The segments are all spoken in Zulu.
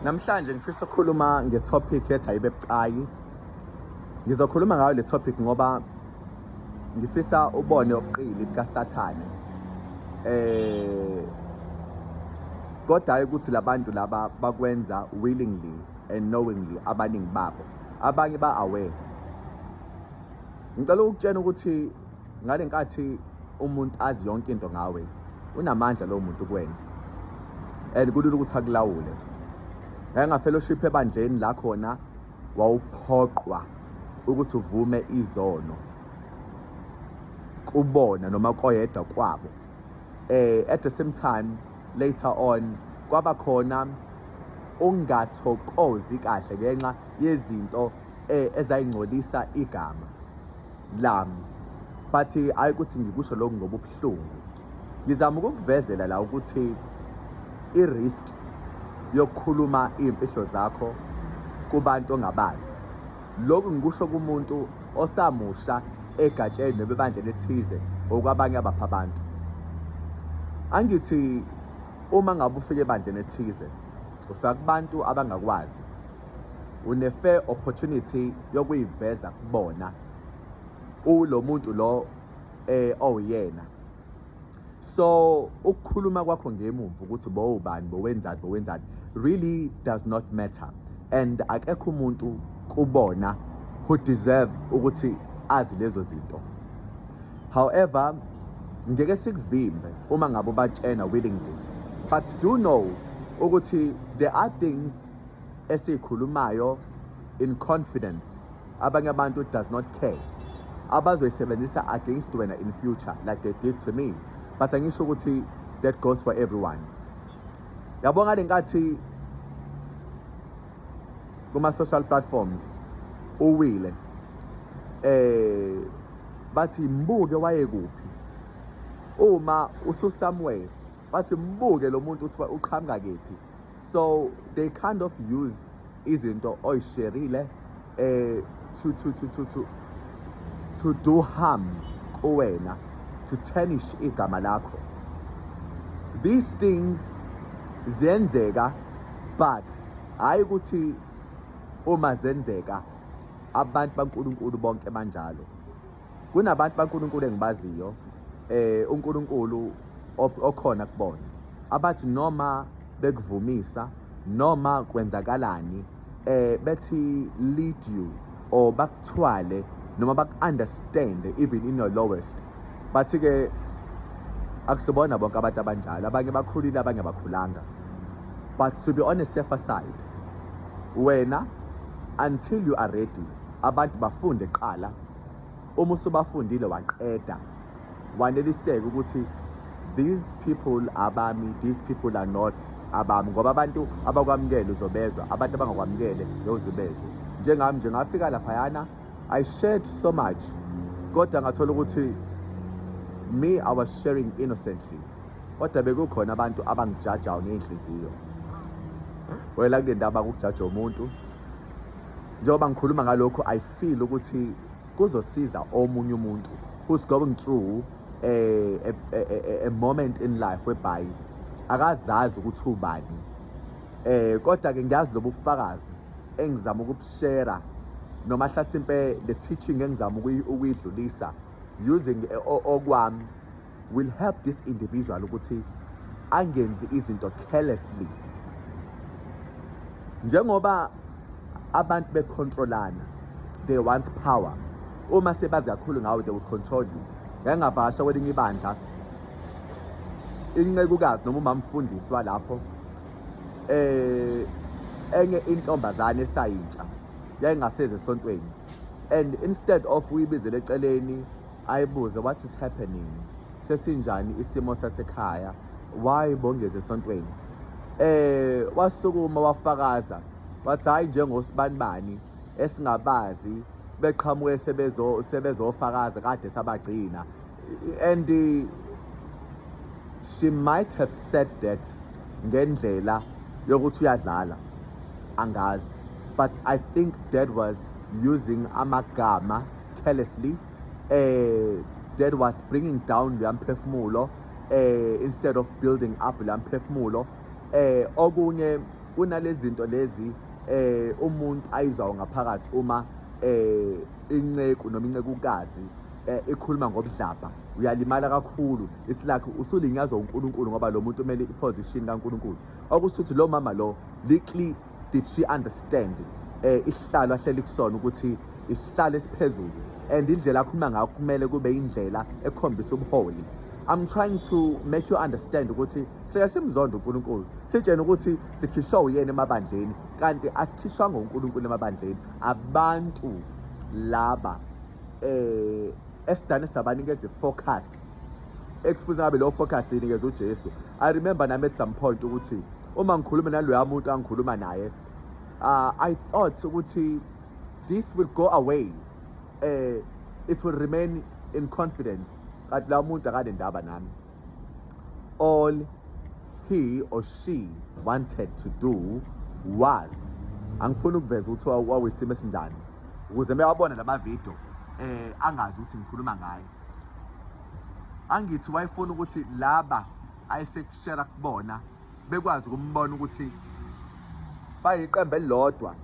Namhlanje ngifisa ukukhuluma ngetopic ethi ayibebucayi. Ngizokhuluma ngayo le topic ngoba ngifisa ubone oqili kaSathane. Kodwa ukuthi labantu laba bakwenza willingly and knowingly abaningi babo. Abanye ba-aware. Ngicela ukutshena ukuthi ngale nkathi umuntu azi yonke into ngawe, unamandla lo muntu kuwena. And kulula ukuthi akulawule. Ngafellowship ebandleni la khona wawuphoqwa ukuthi uvume izono kubona noma koyedwa kwabo. At the same time later on kwaba khona ungathokozi kahle ngenxa yezinto ezayingcolisa igama lami. But ayikuthi ngikusho lokho ngobuhlungu. Ngizama ukukuvezela la ukuthi i-risk yokukhuluma impihlo zakho kubantu ongabazi. Lokhu ngikusho kumuntu osamusha egatsheni nebandla ethize okwabanye abapha abantu. Angithi uma ngabe ufike ebandleni ethize, ufika kubantu abangakwazi, une fair opportunity yokuyiveza kubona ulo muntu lo oyena. So ukukhuluma kwakho ngemuva ukuthi bowubani bowenzani really does not matter, and akekho umuntu kubona who deserve ukuthi azi lezo zinto. However, ngeke sikuvimbe uma ngabe batshena willingly, but do know ukuthi there are things esikhulumayo in confidence abanye abantu does not care abazoyisebenzisa against wena in future like they did to me. But angisho ukuthi that goes for everyone. Yabonga lenkathi kuma social platforms uwile bathi mbuke waye kuphi. Uma usu somewhere bathi mbuke lo muntu uthi uqhamuka kephi. So they kind of use izinto oyishareile to do harm kuwena, to tarnish igama lakho. These things ziyenzeka, but hayi ukuthi uma zenzeka abantu baNkulunkulu bonke banjalo. Kunabantu baNkulunkulu engibaziyo uNkulunkulu okhona kubona abathi noma bekuvumisa noma kwenzakalani bethi lead you or bakuthwale noma baku-understand even in your lowest. Bathi-ke akusibona bonke abantu abanjalo, abanye bakhulile abanye bakhulanga. But to be on a safer side, wena until you are ready, abantu bafunde qala. Uma usubafundile waqeda, waneliseke ukuthi these people abami, these people are not abami. Ngoba abantu abakwamukele uzobezwa, abantu abangakwamukele uzobezwa. Njengami nje ngafika laphayana, I shared so much. Kodwa ngathola ukuthi me, I was sharing innocently. Kodwa bekukhona abantu abangijajayo ngenhliziyo. Wela kule ndaba ukujaja umuntu. Njengoba ngikhuluma ngalokho, I feel ukuthi kuzosiza omunye umuntu who's going through a moment in life whereby akazazi ukuthi ubani. Kodwa ke ngiyazi lobu bufakazi engizama ukubushare noma hlasimpe le teaching engizama ukuyidlulisa using okwami will help this individual ukuthi angenzi izinto carelessly. Njengoba abantu becontrolana, they want power. Uma sebazi kakhulu ngawe, they will control you. Ngengavasha kwelinye ibandla incekukazi noma umamfundiswa lapho enye intombazane esayintsha yayingaseze esontweni, and instead of uyibizele eceleni ayibuze what is happening, sesinjani isimo sasekhaya, why bongeze esontweni, wasukuma wafakaza wathi hayi njengosibanibani esingabazi sibeqhamuke sebezofakaza kade sabagcina. And she might have said that ngendlela yokuthi uyadlala angazi, but I think that was using amagama carelessly, that was bringing down lamphefumulo instead of building up lamphefumulo. Okunye kunalezi zinto lezi umuntu ayizwayo ngaphakathi uma inceku noma incekukazi ikhuluma ngobudlabha uyalimala kakhulu. It's like usulinyazwa uNkulunkulu ngoba lo muntu umele iposition kaNkulunkulu. Okusho ukuthi lo mama lo little did she understand isihlalo ahleli kusona ukuthi isihlalo esiphezulu, and indlela akhuluma ngayo kumele kube indlela ekhombisa ubuholi. I'm trying to make you understand ukuthi siyasimzonda uNkulunkulu, sitshena ukuthi sikhishwa uyena emabandleni kanti asikhishwanga uNkulunkulu emabandleni. Abantu laba esidane sabanikeza focus expose ngabe lo focus inikeza uJesu. I remember nami at some point ukuthi uma ngikhuluma naloya muntu angikhuluma naye, I thought ukuthi this will go away, it will remain in confidence. Kanti la muntu akanendaba nami. All he or she wanted to do was, angifuna ukuveza ukuthi wawisimo esinjani ukuze meyabona lama video angazi ukuthi ngikhuluma ngaye. Angithi wayefuna ukuthi laba ayesekushare kubona bekwazi ukumbona ukuthi bayiqembu elilodwa.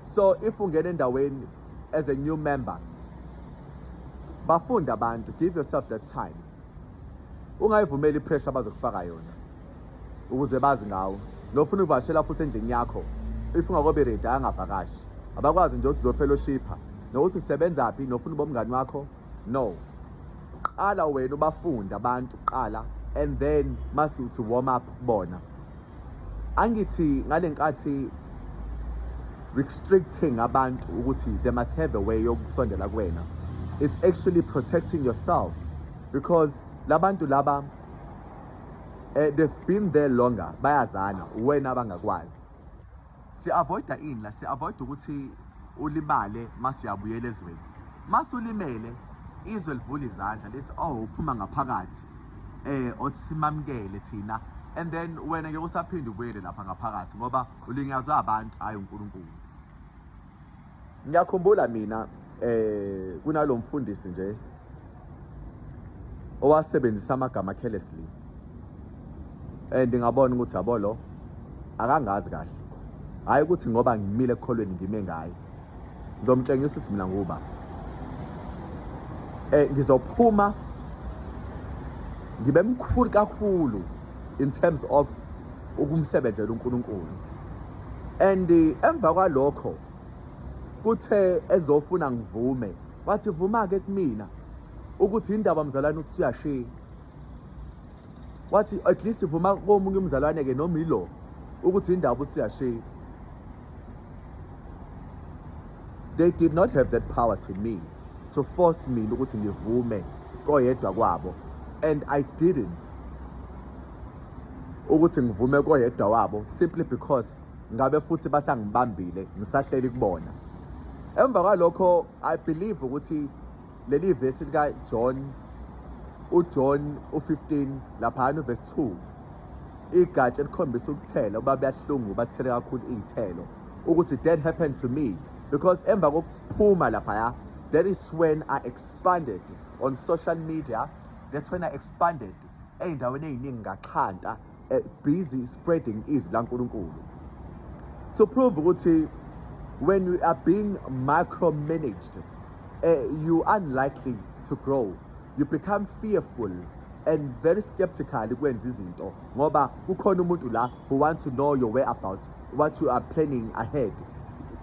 So if ungena endaweni as a new member, bafunda abantu, give yourself that time. Ungayivumeli ipressure abazokufaka yona ukuze bazi ngawo. Nofuna ukuvashela futhi endlini yakho, if ungakobe ready angavakashi. Abakwazi nje ukuthi uzofellowshipha nokuthi usebenza phi, nofuna bomngani wakho. No, qala wena ubafunda abantu qala, and then mase uthi warm up bona. Angithi ngalenkathi restricting abantu ukuthi they must have a way yokusondela kuwena, it's actually protecting yourself, because labantu laba they've been there longer, bayazana wena bangakwazi. Si-avoida ini la, si-avoid ukuthi ulimale mase uyabuyela ezweni. Mase ulimele izwe livula izandla lithi uphuma ngaphakathi othi simamkele thina, and then wena ngeke usaphinde ubuyele lapha ngaphakathi ngoba ulinyazwa abantu hayi uNkulunkulu. Ngiyakhumbula mina kunalo mfundisi nje owasebenzisa amagama carelessly, and ngabona ukuthi yabo lo akangazi kahle, hayi ukuthi ngoba ngimile ekholweni ngime ngaye. Ngizomtshengisa ukuthi mina nguba ngizophuma ngibe mkhulu kakhulu in terms of ukumsebenzela uNkulunkulu. And emva kwalokho kuthe ezofuna ngivume, wathi vuma ke kumina ukuthi indaba mzalwane uthi uyashiya. Wathi at least vuma komunye umzalwane ke noma ilo ukuthi indaba uthi uyashiya. They did not have that power to me to force me ukuthi ngivume koyedwa kwabo, and I didn't ukuthi ngivume koyedwa wabo simply because ngabe futhi basangibambile ngisahleli kubona. Emva kwalokho I believe ukuthi leli verse lika John 15 lapha no verse 2 igatsha elikhombisa ukuthela uba bayahlungu bathele kakhulu izithelo ukuthi that happened to me, because emva kokuphuma lapha, that is when I expanded on social media. That's when I expanded ey'ndaweni ey'ningi ngaxhanta, busy spreading izwi laNkulunkulu, to prove ukuthi when you are being micromanaged, you are unlikely to grow. You become fearful and very skeptical ukwenza izinto ngoba kukhona umuntu la who wants to know your whereabouts, what you are planning ahead.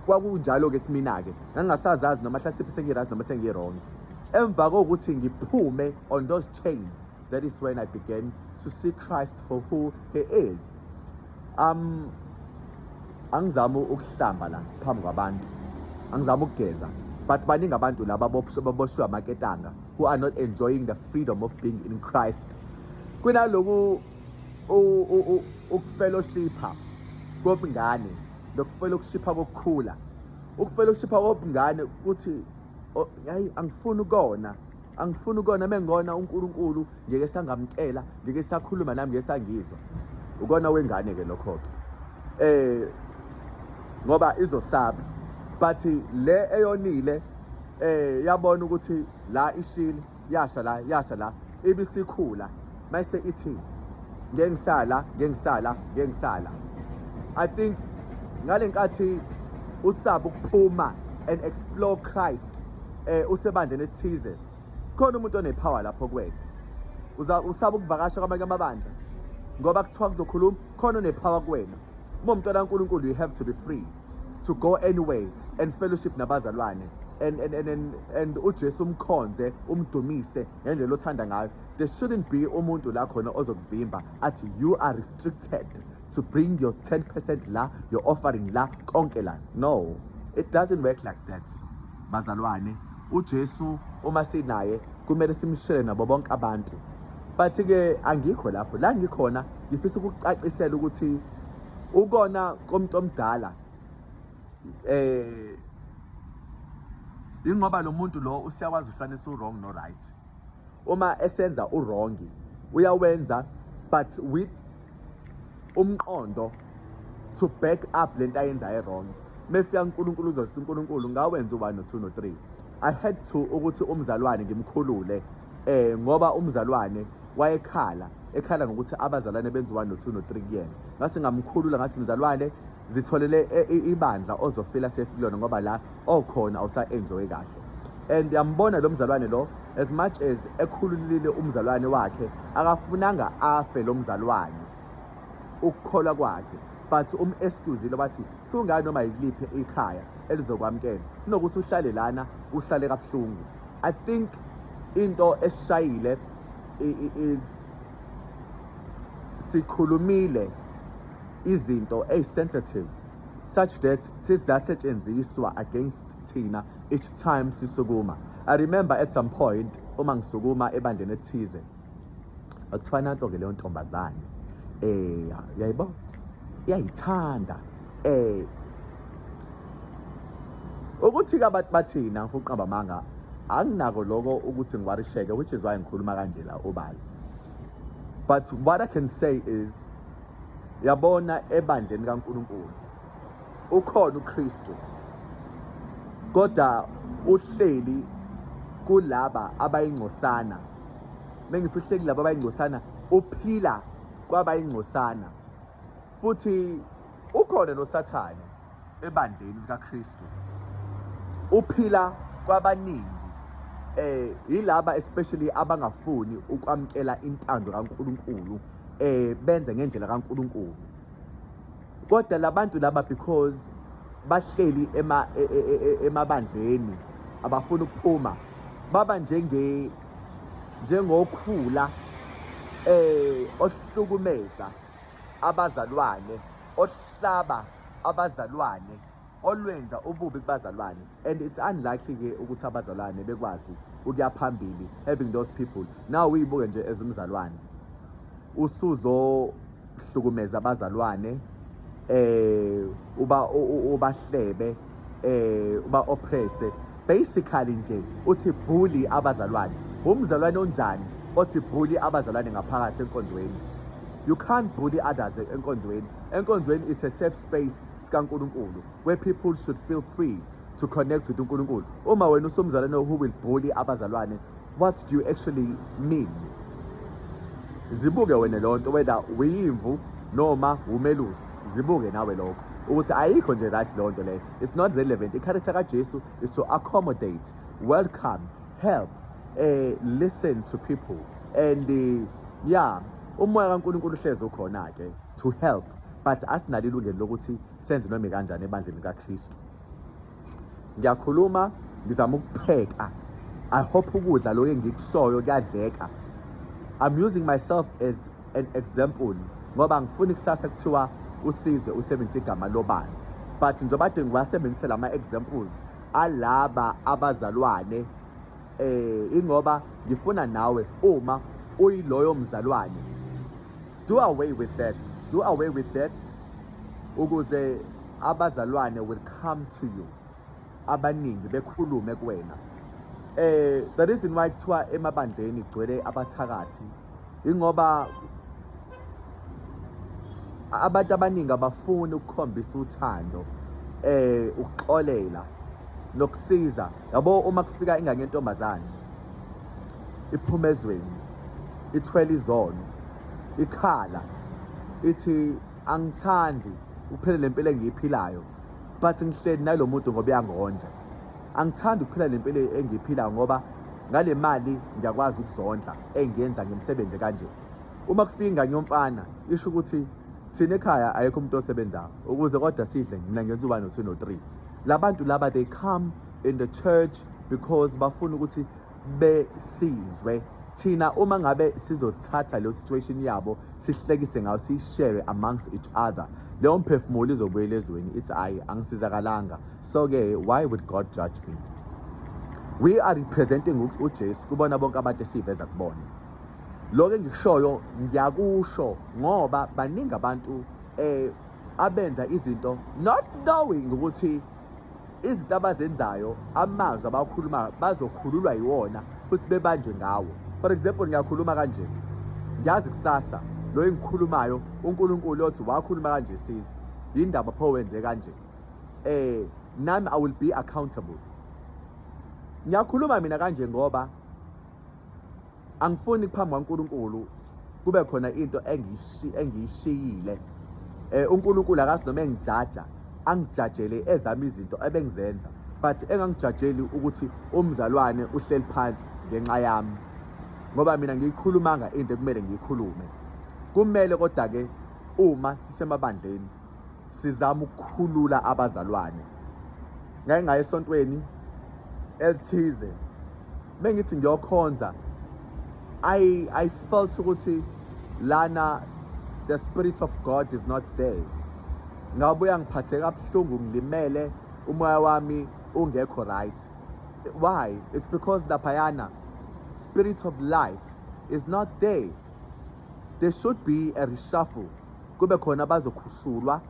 Kwakunjalo ke kumina ke ngangasazazi noma hlasiphi sengirazi noma sengirong. Emva kokuthi ngiphume on those chains, that is when I began to see Christ for who he is. Angizama ukuhlamba la phambi kwabantu, angizama ukugeza, but baningi abantu laba baboshwe amaketanga who are not enjoying the freedom of being in Christ. Kunaloku ukufellowshipha kobungane nokufellowshipha kokukhula. Ukufellowshipha kobungane ukuthi hayi angifuni ukona mengona uNkulunkulu ngeke sangamkela, ngeke sakhuluma nami, ngeke sangizwa. Ukona wengane ke lokho ke ngoba izosaba, but le eyonile yabona ukuthi la ishili yasha la ibisikhula, mase ithi ngengisala I think ngale nkathi usaba ukuphuma and explore Christ usebandleni ethize khona umuntu onepower lapho kuwena usaba ukuvakasha kwamanye amabandla ngoba kuthiwa kuzokhuluma khona onepower kuwena uma umntwana kaNkulunkulu you have to be free to go anyway and fellowship nabazalwane and uJesu umkhonze umdumise ngendlela othanda ngayo. There shouldn't be umuntu la khona ozokuvimba athi you are restricted to bring your 10% la, your offering la, konke la. No, it doesn't work like that. Bazalwane, uJesu uma sinaye kumele simshele nabo bonke abantu. But ke angikho lapho. La ngikhona ngifisa ukucacisela ukuthi ukona komuntu omdala ingoba lo muntu lo usiyakwazi uhlanisa wrong no right. Uma esenza wrong uyawenza but with umqondo to back up lento ayenza wrong. Mefika uNkulunkulu uzosisa uNkulunkulu ngawenza u1 no 2 no 3. I had to ukuthi umzalwane ngimkhulule ngoba umzalwane wayekhala ngokuthi abazalwane benza u1 no 2 no 3 kuyena. Ngase ngamkhulula ngathi mzalwane zitholele ibandla ozofila safe kulona ngoba la okhona awusa enjoy kahle. And yambona lo mzalwane lo as much as ekhululile umzalwane wakhe akafunanga afe lo mzalwane ukukholwa kwakhe but excuse bathi sungani noma yiliphi ikhaya elizokwamkela kunokuthi uhlale lana uhlale kabuhlungu. I think into esishayile is sikhulumile izinto sensitive such that sizasetshenziswa against thina each time sisukuma. I remember at some point uma ngisukuma ebandleni ethize akuthiwa nanso ke leyo ntombazane yayibo iyayithanda ukuthi ka bathina ngifuna uqamba amanga anginako lokho ukuthi ngiwarisheke, which is why ngikhuluma kanje la obala. But what I can say is yabona ebandleni kaNkulunkulu ukhona uKristu kodwa uhleli kulaba abayingcosana. Mengithi uhleli laba abayingcosana uphila kwabayingcosana futhi ukhona noSathane ebandleni likaKristu uphila kwabaningi yilaba especially abangafuni ukwamkela intando kaNkulunkulu benze ngendlela kaNkulunkulu. Kodwa labantu laba because bahleli emabandleni abafuna ukuphuma baba njengokhula ohlukumeza abazalwane, ohlaba abazalwane, olwenza ububi kubazalwane. And it's unlikely ke ukuthi abazalwane bekwazi ukuya phambili having those people. Now uyibuke nje ezumzalwane usuzo hlukumeza abazalwane ubahlebe uba oppress basically nje uthi bully abazalwane. Umzalwane onjani othi bully abazalwane ngaphakathi enkonzweni? You can't bully others enkonzweni. Enkonzweni it's a safe space sikaNkulunkulu where people should feel free to connect with uNkulunkulu. Uma wena usumzalwane who will bully abazalwane, what do you actually mean? Zibuke wena lonto whether uyimvu noma umelusi, zibuke nawe lokho ukuthi ayikho nje right lonto le. It's not relevant. Ikharitha kaJesu is to accommodate, welcome, help, listen to people and yeah, umoya kaNkulunkulu uhlezi ukhona ke to help, but asinalo ilungelo lokuthi senze noma kanjani ebandleni likaKristu. Ngiyakhuluma ngizama ukupheka. I hope ukudla lo engikushoyo kuyadleka. I'm using myself as an example ngoba ngifuna kusasa kuthiwa usizwe usebenzisa igama lobani, but njengoba ade ngiwasebenzise lama examples alaba abazalwane ingoba ngifuna nawe uma uyiloyo mzalwane do away with that ukuze abazalwane will come to you abaningi bekhulume kuwena. The reason why kuthiwa emabandleni kugcwele abathakathi ingoba abantu abaningi abafuni ukukhombisa uthando ukuxolela nokusiza. Yabo uma kufika ingane yentombazane iphumezweni ithwele izono ikhala ithi angithandi ukuphila le mpilo engiyiphilayo but ngihleli nalo muntu ngoba uyangondla. Angithandi ukuphila le mpilo engiyiphilayo ngoba ngale mali ngiyakwazi ukuzondla engiyenza ngemisebenzi kanje. Uma kufika ingane yomfana isho ukuthi thina ekhaya ayikho umuntu osebenzayo ukuze kodwa sidle mina ngenza uba no 2 no 3. Labantu laba they come in the church because bafuna ukuthi besizwe. Thina uma ngabe sizothatha leyo situation yabo sihlekise ngayo sishare amongst each other, leyo mphefumulo izobuyela ezweni ithi ayi angisizakalanga. So ke why would God judge me? We are representing uJesu kubona bonke abantu esiveza kubona. Lokho engikushoyo ngiyakusho ngoba baningi abantu abenza izinto not knowing ukuthi izinto abazenzayo amazwi abakhuluma bazokhululwa yiwona futhi bebanjwe ngawo. For example, ngiyakhuluma kanje, ngiyazi kusasa lo engikhulumayo uNkulunkulu othi wakhuluma kanje isizwe indaba pho wenze kanje, nami I will be accountable. Ngiyakhuluma mina kanje ngoba angifuni phambi kwaNkulunkulu kube khona into engiyishiyile. uNkulunkulu akazi noma engijaja angijajele ezami izinto ebengizenza but engangijajeli ukuthi umzalwane uhleli phansi ngenxa yami ngoba mina ngiyikhulumanga into ekumele ngiyikhulume. Kumele kodwa ke uma sisemabandleni sizama ukukhulula abazalwane. Ngake ngaye esontweni elithize mengithi ngiyokhonza I felt ukuthi lana the spirit of God is not there. Ngabuya ngiphatheka kabuhlungu ngilimele umoya wami ungekho right. Why? It's because laphayana spirit of life is not there. There should be a reshuffle. Kube khona bazokhushulwa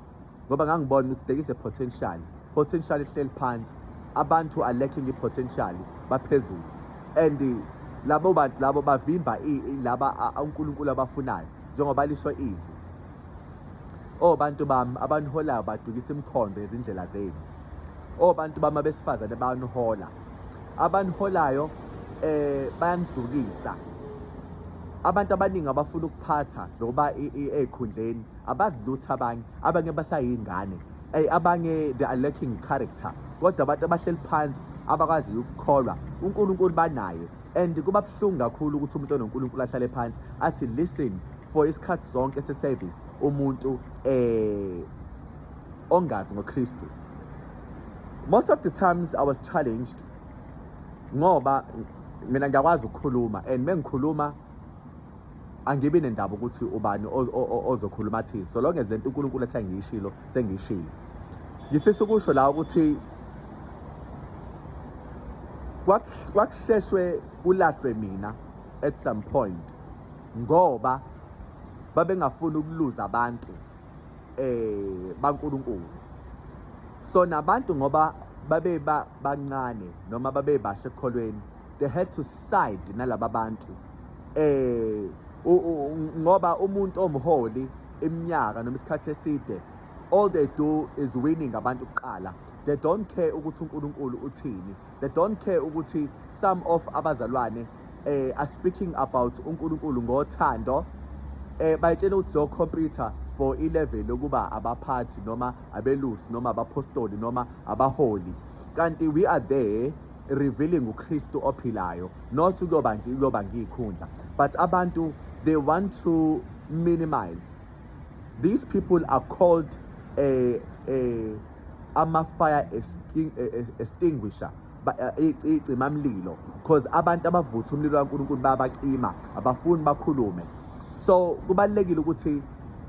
ngoba ngangibona ukuthi there is a potential ihleli phansi. Abantu are lacking i-potential baphezulu and labo bantu labo bavimba laba uNkulunkulu abafunayo njengoba lisho izwi. Bantu bami abaniholayo badukisa imikhondo ezindlela zenu. Bantu bami besifazane banihola. Abaniholayo bayanidukisa. Abantu abaningi abafuna ukuphatha ngoba ekhundleni abazilutha abanye basayingane. Abanye they are lacking character. Kodwa abantu abahleli phansi abakwazi ukukholwa uNkulunkulu banaye and kuba buhlungu kakhulu ukuthi umuntu onoNkulunkulu ahlale phansi athi listen for isikhathi sonke se-service umuntu ongazi ngoKristu. Most of the times I was challenged ngoba mina ngiyakwazi ukukhuluma and mengikhuluma angibi nendaba ukuthi ubani ozokhuluma athi so long as lento uNkulunkulu ethe ngiyishilo sengiyishilo. Ngifisa ukusho la ukuthi kwakusheshwe kulahlwe mina at some point ngoba babengafuni ukuluza abantu baNkulunkulu. So nabantu ngoba babe bancane noma babe bashe ekholweni they had to side nalaba bantu ngoba umuntu omholi iminyaka noma isikhathi eside all they do is winning abantu kuqala. They don't care ukuthi uNkulunkulu uthini. They don't care ukuthi some of abazalwane are speaking about uNkulunkulu ngothando. Bayitshela ukuthi zo computer for i-level yokuba abaphathi noma abelusi noma abapostoli noma abaholi. Kanti we are there revealing uKristu ophilayo, not ukuyoba ngiyikhundla. But abantu they want to minimize. These people are called ama-fire extinguisher, icimamlilo, because abantu abavutha umlilo kaNkulunkulu bayabacima, abafuni bakhulume. So kubalekile ukuthi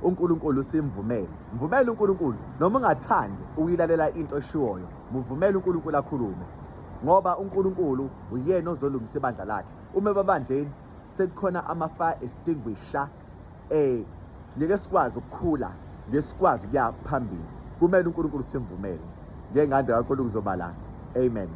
uNkulunkulu simvumele. Mvumele uNkulunkulu noma ungathandi uyilalela into eshiwoyo, mvumele uNkulunkulu akhulume. Ngoba uNkulunkulu uyena ozolungisa ibandla lakhe. Uma babandleni sekukhona ama-fire extinguisher ngeke sikwazi ukukhula, ngeke sikwazi ukuya phambili. Kumele uNkulunkulu simvumele. Ngeke ngande kakhulu kuzobalana. Amen.